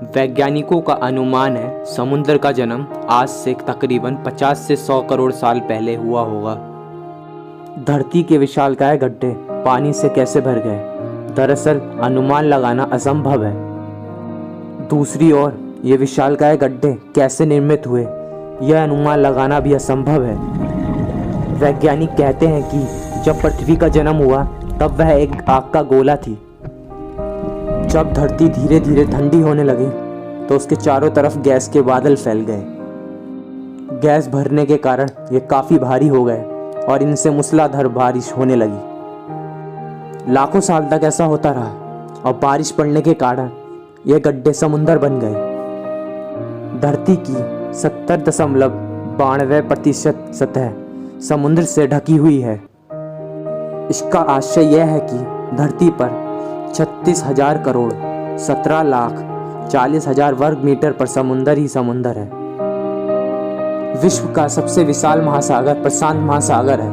वैज्ञानिकों का अनुमान है समुद्र का जन्म आज से तकरीबन 50 से 100 करोड़ साल पहले हुआ होगा। धरती के विशालकाय गड्ढे पानी से कैसे भर गए, दरअसल अनुमान लगाना असंभव है। दूसरी ओर ये विशालकाय गड्ढे कैसे निर्मित हुए, यह अनुमान लगाना भी असंभव है। वैज्ञानिक कहते हैं कि जब पृथ्वी का जन्म हुआ तब वह एक आग का गोला थी। जब धरती धीरे धीरे ठंडी होने लगी तो उसके चारों तरफ गैस के बादल फैल गए। गैस भरने के कारण ये काफ़ी भारी हो गए और इनसे मूसलाधार बारिश होने लगी। लाखों साल तक ऐसा होता रहा और बारिश पड़ने के कारण ये गड्ढे समुंदर बन गए। धरती की 70.92% सतह समुद्र से ढकी हुई है। इसका आशय यह है कि धरती पर 36,000 करोड़ 17,40,000 वर्ग मीटर पर समुंदर ही समुंदर है। विश्व का सबसे विशाल महासागर प्रशांत महासागर है,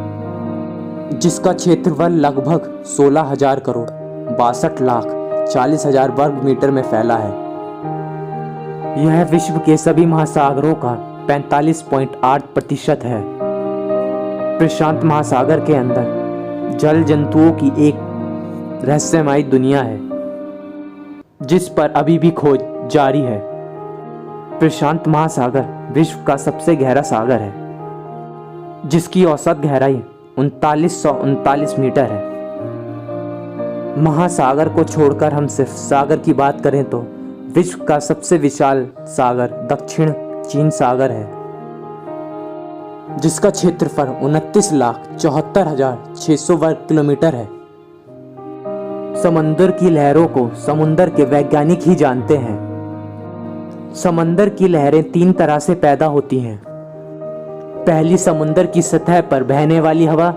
जिसका क्षेत्रफल लगभग 16,000 करोड़ 62,40,000 वर्ग मीटर में फैला है। यह विश्व के सभी महासागरों का 45.8% है। प्रशांत महासागर के अंदर जल जंतुओं की एक रहस्यमयी दुनिया है, जिस पर अभी भी खोज जारी है। प्रशांत महासागर विश्व का सबसे गहरा सागर है, जिसकी औसत गहराई 3939 मीटर है। महासागर को छोड़कर हम सिर्फ सागर की बात करें तो विश्व का सबसे विशाल सागर दक्षिण चीन सागर है, जिसका क्षेत्रफल 29,74,600 वर्ग किलोमीटर है। समंदर की लहरों को समुंदर के वैज्ञानिक ही जानते हैं। समंदर की लहरें 3 तरह से पैदा होती हैं। पहली समुंदर की सतह पर बहने वाली हवा,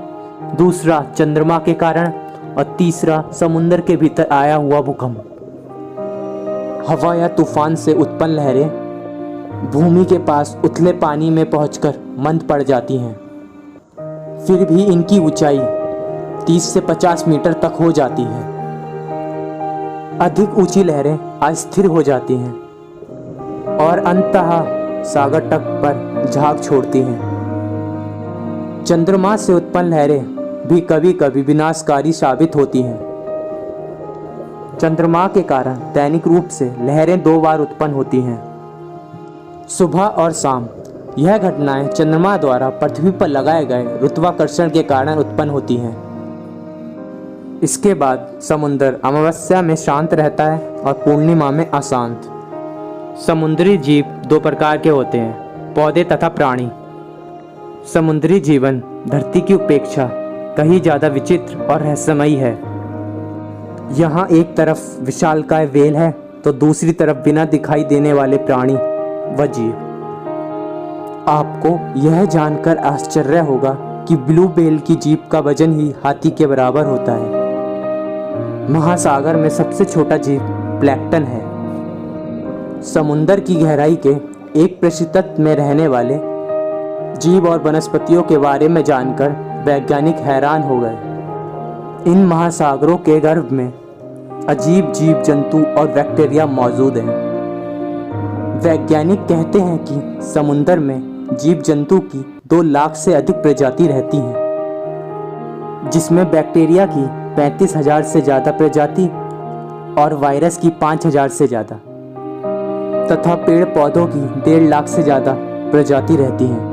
दूसरा चंद्रमा के कारण और तीसरा समुंदर के भीतर आया हुआ भूकंप। हवा या तूफान से उत्पन्न लहरें भूमि के पास उथले पानी में पहुंचकर मंद पड़ जाती हैं। फिर भी इनकी ऊंचाई 30 से 50 मीटर तक हो जाती है। अधिक ऊंची लहरें अस्थिर हो जाती हैं और अंततः सागर तट पर झाग छोड़ती हैं। चंद्रमा से उत्पन्न लहरें भी कभी कभी विनाशकारी साबित होती हैं। चंद्रमा के कारण दैनिक रूप से लहरें 2 बार उत्पन्न होती हैं, सुबह और शाम। यह घटनाएं चंद्रमा द्वारा पृथ्वी पर लगाए गए गुरुत्वाकर्षण के कारण उत्पन्न होती हैं। इसके बाद समुद्र अमावस्या में शांत रहता है और पूर्णिमा में अशांत। समुद्री जीव 2 प्रकार के होते हैं, पौधे तथा प्राणी। समुद्री जीवन धरती की अपेक्षा कहीं ज़्यादा विचित्र और रहस्यमयी है। यहाँ एक तरफ विशालकाय व्हेल है तो दूसरी तरफ बिना दिखाई देने वाले प्राणी व जीव। आपको यह जानकर आश्चर्य होगा कि ब्लू व्हेल की जीभ का वजन ही हाथी के बराबर होता है। महासागर में सबसे छोटा जीव प्लैंकटन है। समुंदर की गहराई के 1% में रहने वाले जीव और वनस्पतियों के बारे में जानकर वैज्ञानिक हैरान हो गए। इन महासागरों के गर्भ में अजीब जीव जंतु और बैक्टीरिया मौजूद हैं। वैज्ञानिक कहते हैं कि समुंदर में जीव जंतु की 2 लाख से अधिक प्रजाति रहती हैं, जिसमें बैक्टीरिया की 35,000 से ज़्यादा प्रजाति और वायरस की 5,000 से ज़्यादा तथा पेड़ पौधों की 1.5 लाख से ज़्यादा प्रजाति रहती हैं।